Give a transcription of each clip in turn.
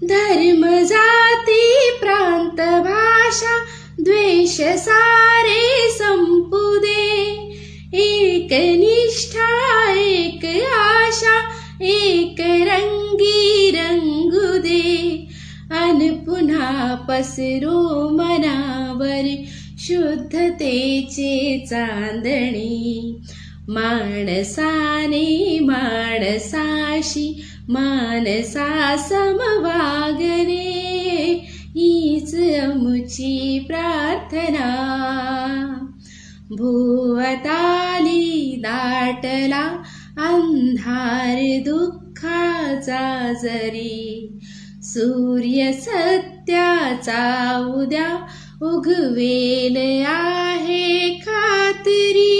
धर्म जाती प्रांत भाषा द्वेष सारे संपू दे, एक निष्ठा एक आशा एक रंगी रंगू दे, अन पुन्हा पसरो मनावर शुद्धतेचे चांदणे, माणसाने माणसाशी मानसा समवागणे, हीच आमची प्रार्थना. भोवताली दाटला अंधार दुःखाचा जरी, सूर्य सत्याचा उद्या उगवेल आहे खात्री.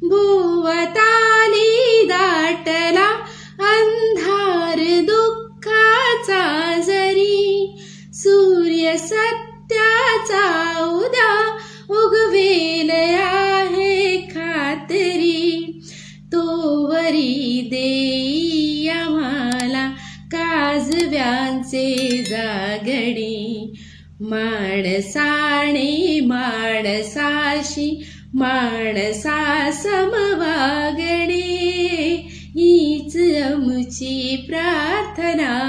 भोवताली दाटला अंधार दुःखाचा जरी, सूर्य सत्याचा उद्या उगवेल आहे खात्री. तोवरी देई आम्हाला काजव्यांचे जागणे, माणसाने माणसाशी माणसा समवागणे, हीच आमची प्रार्थना.